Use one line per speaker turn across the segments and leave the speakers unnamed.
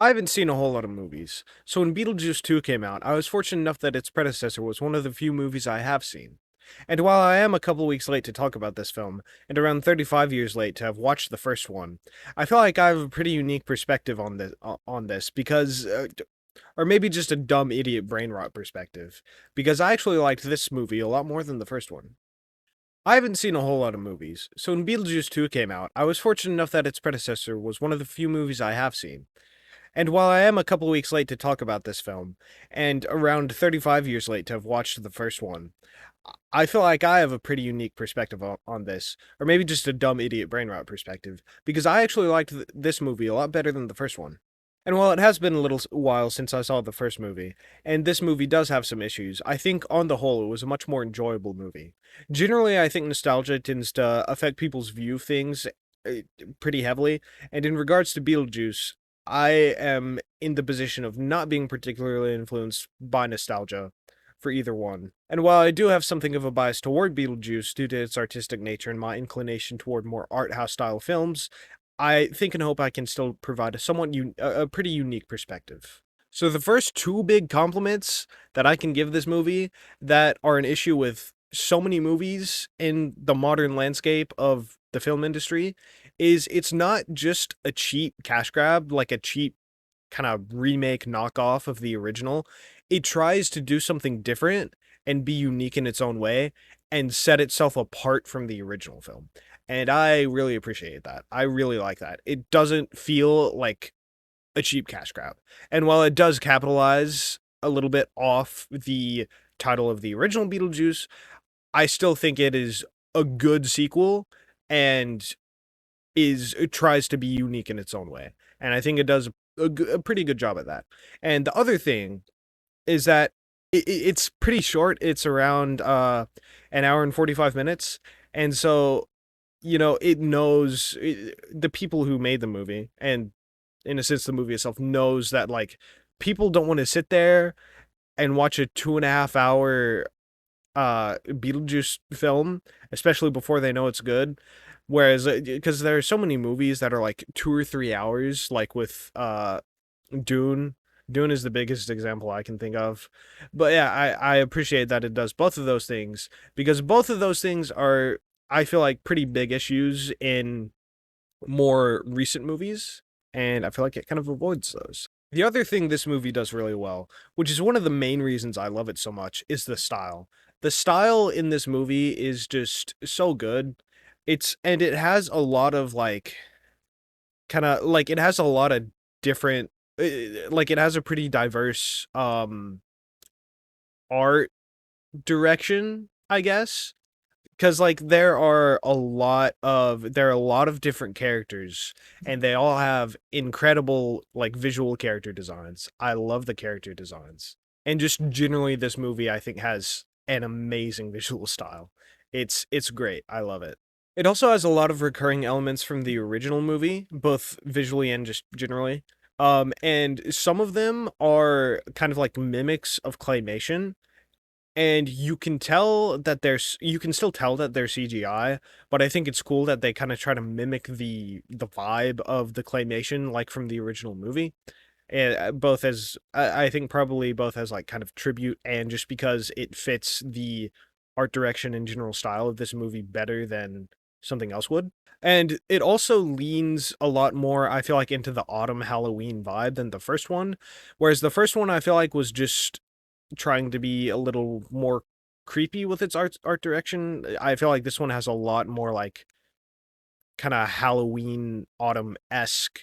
I haven't seen a whole lot of movies, so when Beetlejuice 2 came out, I was fortunate enough that its predecessor was one of the few movies I have seen. And while I am a couple weeks late to talk about this film, and around 35 years late to have watched the first one, I feel like I have a pretty unique perspective on this because or maybe just a dumb idiot brain rot perspective, because I actually liked this movie a lot more than the first one. I haven't seen a whole lot of movies, so when Beetlejuice 2 came out, I was fortunate enough that its predecessor was one of the few movies I have seen. And while I am a couple weeks late to talk about this film, and around 35 years late to have watched the first one, I feel like I have a pretty unique perspective on this, or maybe just a dumb idiot brain rot perspective, because I actually liked this movie a lot better than the first one. And while it has been a little while since I saw the first movie, and this movie does have some issues, I think on the whole it was a much more enjoyable movie. Generally, I think nostalgia tends to affect people's view of things uh, pretty heavily, and in regards to Beetlejuice, I am in the position of not being particularly influenced by nostalgia for either one. And while I do have something of a bias toward Beetlejuice due to its artistic nature and my inclination toward more art house style films, I think and hope I can still provide a pretty unique perspective. So the first two big compliments that I can give this movie that are an issue with so many movies in the modern landscape of the film industry is it's not just a cheap cash grab, like a cheap kind of remake knockoff of the original. It tries to do something different and be unique in its own way and set itself apart from the original film. And I really appreciate that. I really like that. It doesn't feel like a cheap cash grab. And while it does capitalize a little bit off the title of the original Beetlejuice, I still think it is a good sequel and it tries to be unique in its own way. And I think it does a pretty good job at that. And the other thing is that it's pretty short. It's around an hour and 45 minutes. And so, it knows the people who made the movie, and in a sense, the movie itself knows that like people don't want to sit there and watch a 2.5 hour Beetlejuice film, especially before they know it's good. Whereas, because there are so many movies that are like 2 or 3 hours, like with Dune. Dune is the biggest example I can think of. But yeah, I appreciate that it does both of those things because both of those things are, I feel like, pretty big issues in more recent movies, and I feel like it kind of avoids those. The other thing this movie does really well, which is one of the main reasons I love it so much, is the style. The style in this movie is just so good. It has a lot of like kind of like it has a lot of different like it has a pretty diverse art direction, I guess. Because like there are a lot of different characters and they all have incredible like visual character designs. I love the character designs. And just generally this movie I think has an amazing visual style. It's great. I love it. It also has a lot of recurring elements from the original movie, both visually and just generally. And some of them are kind of like mimics of claymation, and you can still tell that they're CGI, but I think it's cool that they kind of try to mimic the vibe of the claymation like from the original movie. And both as I think probably both as like kind of tribute and just because it fits the art direction and general style of this movie better than something else would. And it also leans a lot more, I feel like, into the autumn Halloween vibe than the first one. Whereas the first one I feel like was just trying to be a little more creepy with its art direction. I feel like this one has a lot more like kind of Halloween autumn-esque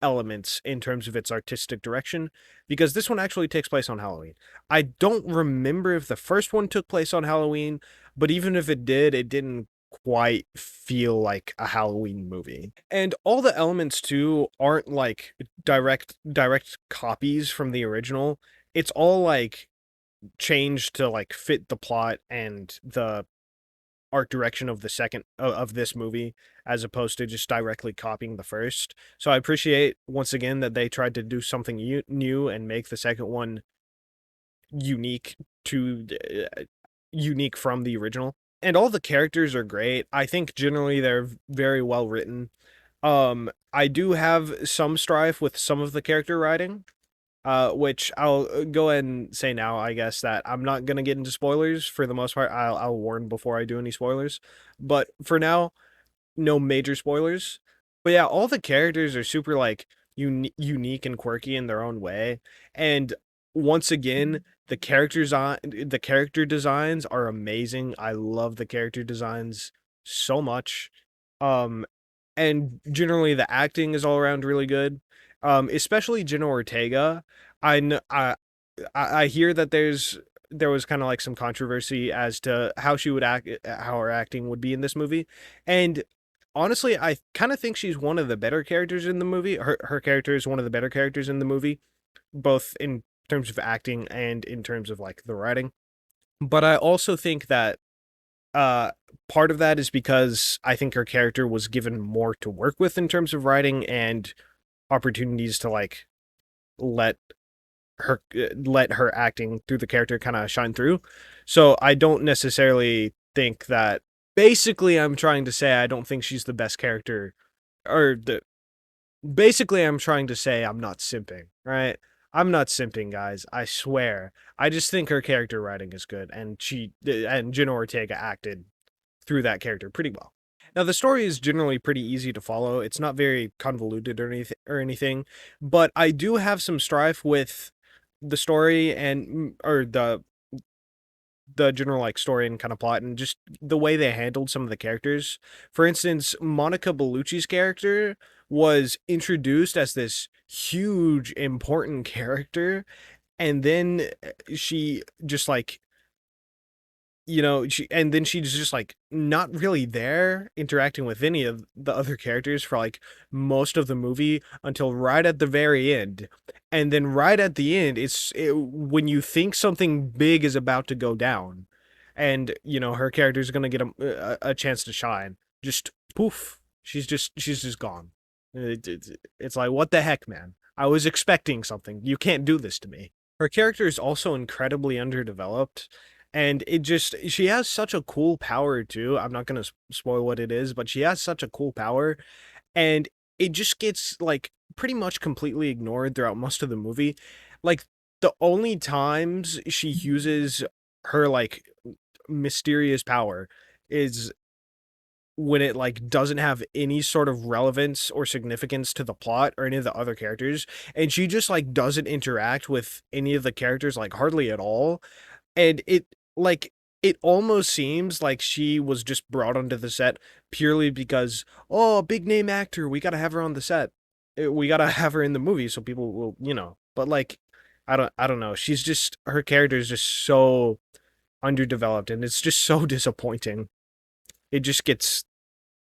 elements in terms of its artistic direction because this one actually takes place on Halloween. I don't remember if the first one took place on Halloween, but even if it did, it didn't quite feel like a Halloween movie. And all the elements too aren't like direct copies from the original. It's all like changed to like fit the plot and the art direction of the second of this movie as opposed to just directly copying the first. So I appreciate once again that they tried to do something new and make the second one unique to unique from the original. And all the characters are great. I think generally they're very well written. I do have some strife with some of the character writing, which I'll go ahead and say now, I guess, that I'm not gonna get into spoilers for the most part. I'll warn before I do any spoilers. But for now, no major spoilers. But yeah, all the characters are super like unique and quirky in their own way. And once again, the character designs are amazing. I love the character designs so much. Um and generally the acting is all around really good. Especially Jenna Ortega. I kn- I hear that there was kind of like some controversy as to how she would act, how her acting would be in this movie, and honestly, I kind of think she's one of the better characters in the movie. Her character is one of the better characters in the movie, both in terms of acting and in terms of like the writing. But I also think that uh part of that is because I think her character was given more to work with in terms of writing and opportunities to like let let her acting through the character kind of shine through. So I don't necessarily think that basically I'm trying to say I don't think she's the best character or the basically I'm trying to say I'm not simping, right? I'm not simping, guys. I swear. I just think her character writing is good and she and Jenna Ortega acted through that character pretty well. Now the story is generally pretty easy to follow. It's not very convoluted or anything, but I do have some strife with the story and or the general like story and kind of plot and just the way they handled some of the characters. For instance, Monica Bellucci's character was introduced as this huge important character, and then she just like and then she's just like not really there interacting with any of the other characters for like most of the movie until right at the very end. And then right at the end, when you think something big is about to go down, and her character is gonna get a chance to shine, just poof, she's just gone. It's like, what the heck, man? I was expecting something. You can't do this to me. Her character is also incredibly underdeveloped, and she has such a cool power too. I'm not going to spoil what it is, but she has such a cool power, and it just gets like pretty much completely ignored throughout most of the movie. Like the only times she uses her like mysterious power is when it like doesn't have any sort of relevance or significance to the plot or any of the other characters, and she just like doesn't interact with any of the characters like hardly at all. And like it almost seems like she was just brought onto the set purely because, oh, big name actor, we gotta have her on the set. We gotta have her in the movie so people will, but like I don't know, she's just her character is just so underdeveloped and it's just so disappointing. It just gets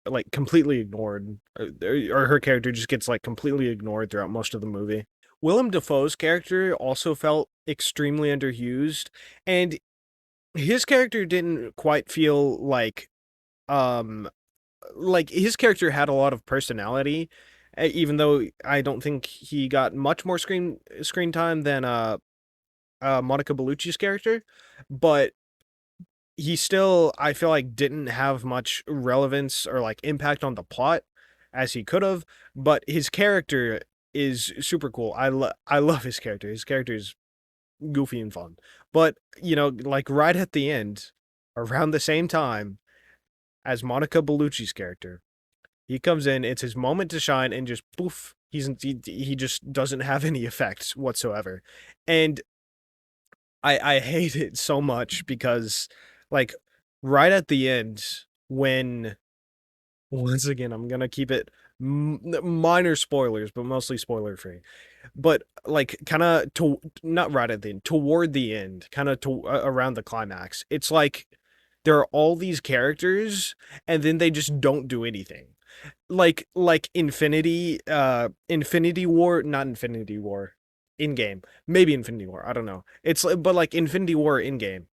like completely ignored, or her character just gets like completely ignored throughout most of the movie. Willem Dafoe's character also felt extremely underused, and his character didn't quite feel um like his character had a lot of personality, even though I don't think he got much more screen time than Monica Bellucci's character, but he still, I feel like, didn't have much relevance or like impact on the plot as he could have. But his character is super cool. I love his character. His character is goofy and fun. But like right at the end, around the same time as Monica Bellucci's character, he comes in. It's his moment to shine, and just poof, he just doesn't have any effects whatsoever. And I hate it so much because like right at the end when once again I'm gonna keep it minor spoilers but mostly spoiler free, but like kind of to not right at the end, toward the end, kind of to around the climax, it's like there are all these characters and then they just don't do anything, like Infinity War, not Infinity War in game, maybe Infinity War, I don't know, but like Infinity War in game,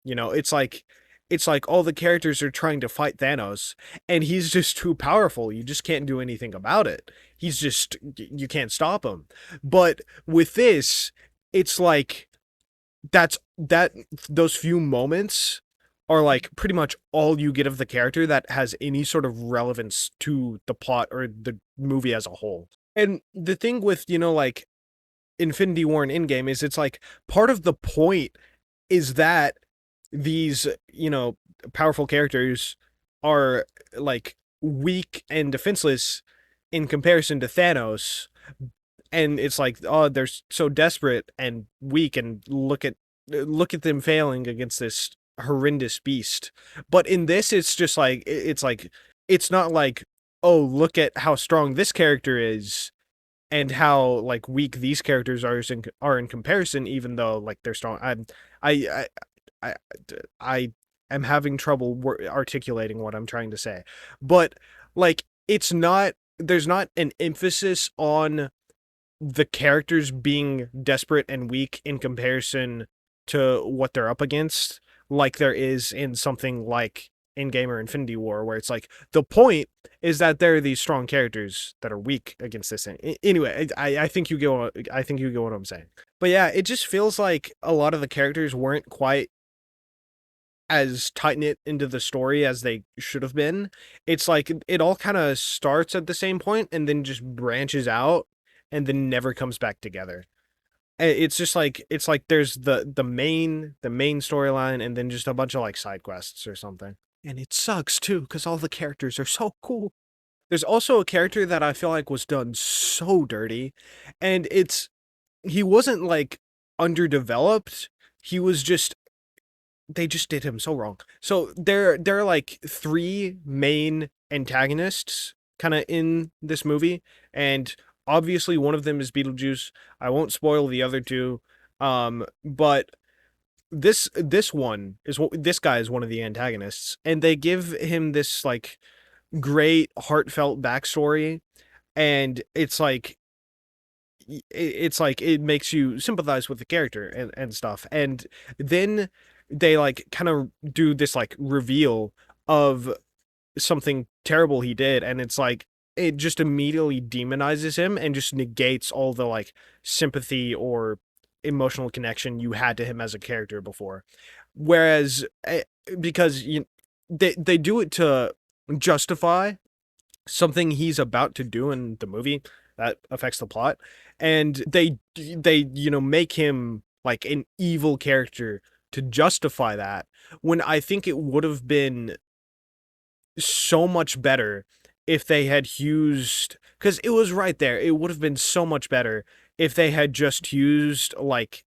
it's like all the characters are trying to fight Thanos and he's just too powerful, you just can't do anything about it, you can't stop him. But with this, it's like that those few moments are like pretty much all you get of the character that has any sort of relevance to the plot or the movie as a whole. And the thing with, like Infinity War and Endgame is it's like part of the point is that these, powerful characters are like weak and defenseless in comparison to Thanos. And it's like, oh, they're so desperate and weak, and look at them failing against this horrendous beast. But in this, it's just like it's like it's not like, oh, look at how strong this character is and how like weak these characters are in comparison, even though like they're strong. I I I am having trouble articulating what I'm trying to say, but like it's not. There's not an emphasis on the characters being desperate and weak in comparison to what they're up against, like there is in something like Endgame or Infinity War, where it's like the point is that there are these strong characters that are weak against this thing. Anyway, I think you get I think you get what I'm saying. But yeah, it just feels like a lot of the characters weren't quite as tight knit into the story as they should have been. It's like it all kind of starts at the same point and then just branches out and then never comes back together. It's just like there's the main storyline and then just a bunch of like side quests or something. And it sucks too because all the characters are so cool. There's also a character that I feel like was done so dirty, and he wasn't like underdeveloped. He was just they just did him so wrong. So there are like three main antagonists kind of in this movie, and obviously one of them is Beetlejuice. I won't spoil the other two, but this guy is one of the antagonists, and they give him this like great heartfelt backstory, and it's like it makes you sympathize with the character and stuff. And then they like kind of do this like reveal of something terrible he did, and it's like it just immediately demonizes him and just negates all the like sympathy or emotional connection you had to him as a character before. Whereas because they do it to justify something he's about to do in the movie that affects the plot, and they make him like an evil character to justify that, when I think it would have been so much better if they had used, because it was right there, it would have been so much better if they had just used like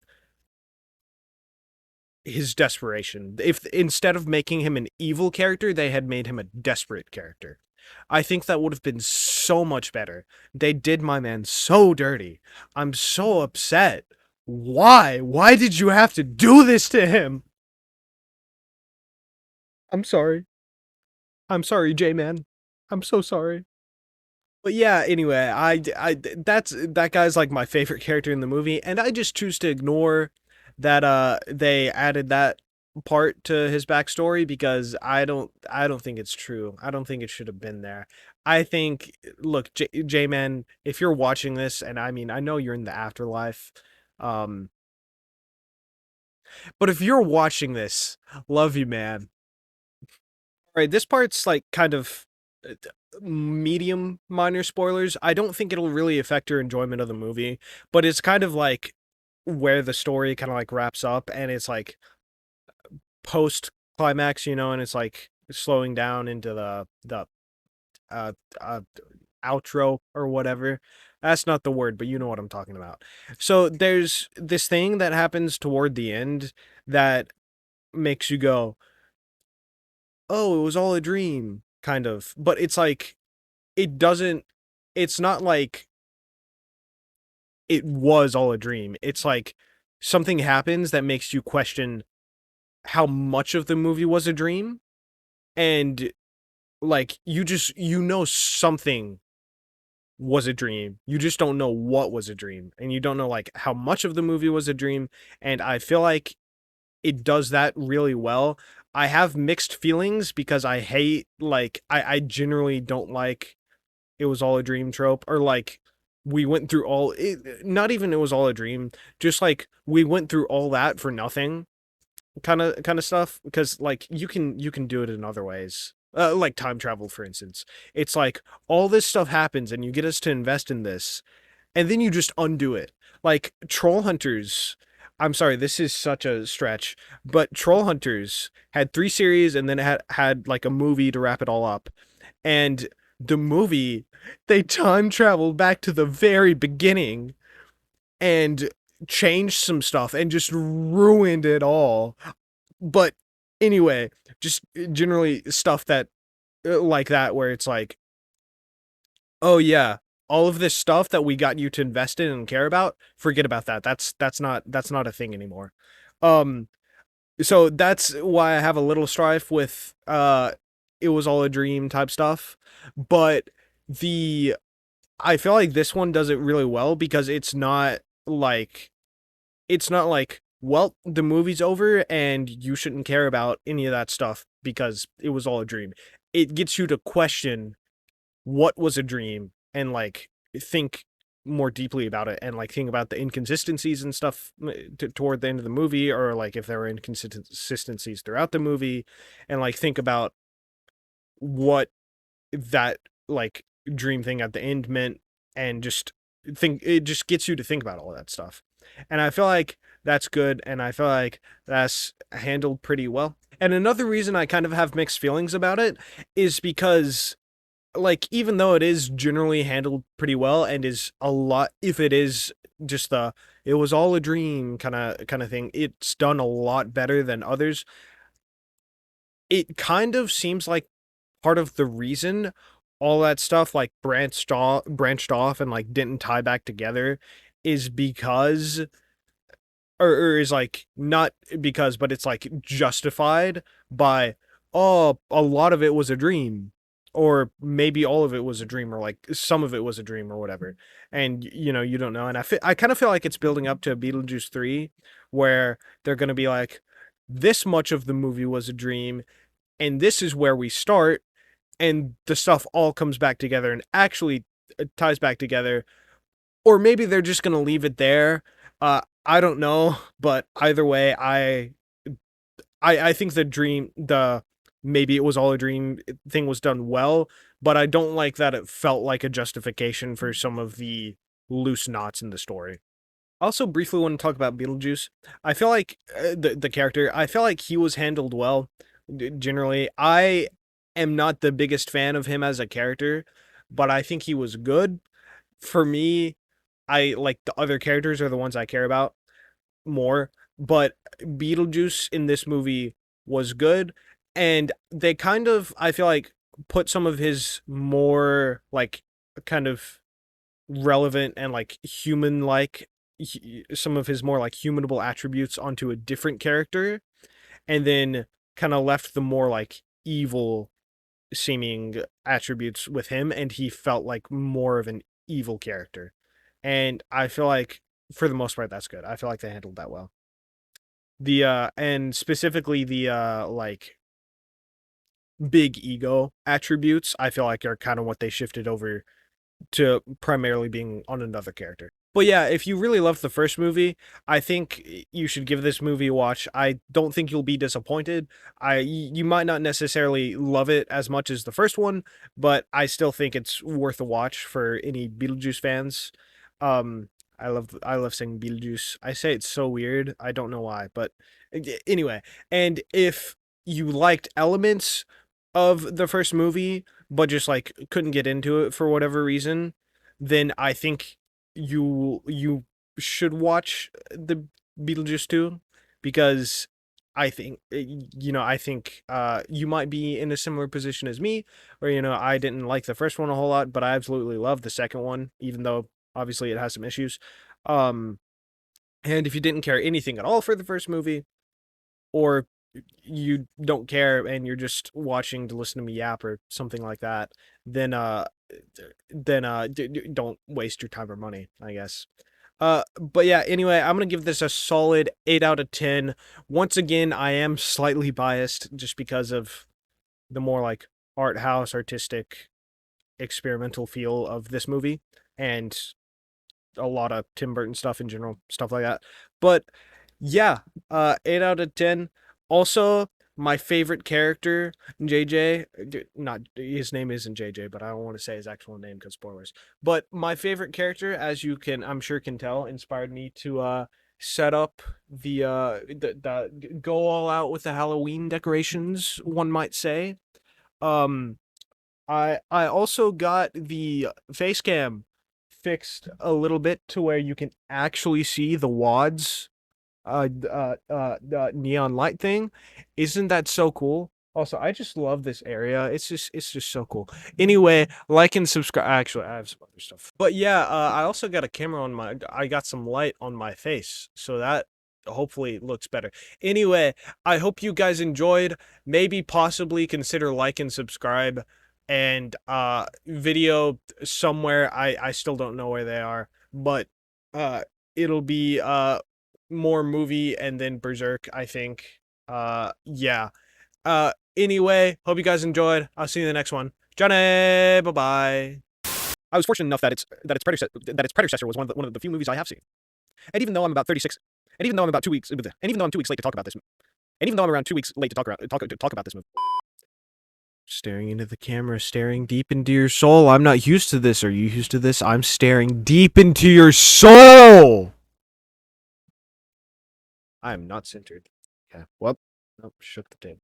his desperation. If instead of making him an evil character, they had made him a desperate character. I think that would have been so much better. They did my man so dirty. I'm so upset. Why? Why did you have to do this to him? I'm sorry. I'm sorry, J-Man. I'm so sorry. But yeah, anyway, that guy's like my favorite character in the movie, and I just choose to ignore that they added that part to his backstory because I don't think it's true. I don't think it should have been there. I think, look, J-Man, if you're watching this, and I mean I know you're in the afterlife, um but if you're watching this, love you, man. All right, this part's like kind of uh, medium minor spoilers. I don't think it'll really affect your enjoyment of the movie, but it's kind of like where the story kind of like wraps up, and it's like post climax, and it's like slowing down into the uh, uh outro or whatever. That's not the word, but you know what I'm talking about. So there's this thing that happens toward the end that makes you go, "Oh, it was all a dream," kind of. But it's like it doesn't it's not like it was all a dream. It's like something happens that makes you question how much of the movie was a dream, and like something was a dream. You just don't know what was a dream, and you don't know like how much of the movie was a dream, and I feel like it does that really well. I have mixed feelings because I hate like I generally don't like it was all a dream trope, or like we went through all it, not even it was all a dream, just like we went through all that for nothing, kind of stuff, because like you can do it in other ways. Like time travel, for instance. It's like all this stuff happens and you get us to invest in this, and then you just undo it. Like Troll Hunters. I'm sorry, this is such a stretch, but Troll Hunters had 3 series and then it had like a movie to wrap it all up. And the movie, they time traveled back to the very beginning and changed some stuff and just ruined it all. But anyway, just generally stuff that like that, where it's like, oh yeah, all of this stuff that we got you to invest in and care about, forget about that. That's not a thing anymore. Um so that's why I have a little strife with it was all a dream type stuff. But the I feel like this one does it really well, because it's not like, well, the movie's over and you shouldn't care about any of that stuff because it was all a dream. It gets you to question what was a dream, and like think more deeply about it, and like think about the inconsistencies and stuff toward the end of the movie, or like if there were inconsistencies throughout the movie, and like think about what that like dream thing at the end meant, and just think it just gets you to think about all that stuff. And I feel like that's good, and I feel like that's handled pretty well. And another reason I kind of have mixed feelings about it is because, like, even though it is generally handled pretty well and is a lot, if it is just the it was all a dream kind of thing, it's done a lot better than others. It kind of seems like part of the reason all that stuff like branched off and like didn't tie back together is because, or is like not because, but it's like justified by, oh, a lot of it was a dream, or maybe all of it was a dream, or like some of it was a dream or whatever. And you don't know. And I kind of feel like it's building up to Beetlejuice 3, where they're going to be like, this much of the movie was a dream, and this is where we start, and the stuff all comes back together and actually ties back together. Or maybe they're just gonna leave it there. I don't know, but either way, I think the maybe it was all a dream thing was done well, but I don't like that it felt like a justification for some of the loose knots in the story. I also briefly want to talk about Beetlejuice. I feel like the character, I feel like he was handled well. Generally, I am not the biggest fan of him as a character, but I think he was good. For me, I like the other characters are the ones I care about more, but Beetlejuice in this movie was good, and they kind of, I feel like, put some of his more like kind of relevant and like human like, some of his more like humanable attributes onto a different character, and then kind of left the more like evil seeming attributes with him, and he felt like more of an evil character. And I feel like for the most part that's good. I feel like they handled that well. The and specifically the like big ego attributes, I feel like are kind of what they shifted over to primarily being on another character. But yeah, if you really loved the first movie, I think you should give this movie a watch. I don't think you'll be disappointed. You might not necessarily love it as much as the first one, but I still think it's worth a watch for any Beetlejuice fans. Um, I love saying Beetlejuice. I say it's so weird. I don't know why, but anyway. And if you liked elements of the first movie, but just like couldn't get into it for whatever reason, then I think you should watch the Beetlejuice 2, because I think you might be in a similar position as me, where I didn't like the first one a whole lot, but I absolutely love the second one, even though obviously it has some issues. Um and if you didn't care anything at all for the first movie, or you don't care and you're just watching to listen to me yap or something like that, then don't waste your time or money, I guess. But yeah, anyway, I'm gonna give this a solid 8 out of 10. Once again, I am slightly biased just because of the more like art house, artistic, experimental feel of this movie, and a lot of Tim Burton stuff in general, stuff like that. But yeah, 8 out of 10. Also, my favorite character, JJ, not his name isn't JJ, but I don't want to say his actual name because spoilers. But my favorite character, as you can, I'm sure can tell, inspired me to set up the go all out with the Halloween decorations, one might say. Um, I also got the face cam fixed a little bit to where you can actually see the wads the neon light thing. Isn't that so cool? Also, I just love this area. It's just so cool. Anyway, like and subscribe. Actually, I have some other stuff. But yeah, I also got a camera on my. I got some light on my face, so that hopefully looks better. Anyway, I hope you guys enjoyed. Maybe possibly consider like and subscribe, and video somewhere. I still don't know where they are, but it'll be more movie and then Berserk, I think. Yeah. Anyway, hope you guys enjoyed. I'll see you in the next one. Johnny, bye bye. I was fortunate enough that its predecessor was one of the few movies I have seen. And even though I'm about 36, and even though I'm about 2 weeks, and even though I'm 2 weeks late to talk about this, and even though I'm around 2 weeks late to talk about this movie. Staring into the camera, staring deep into your soul. I'm not used to this. Are you used to this? I'm staring deep into your soul. I am not centered. Okay. Well, nope, shook the table.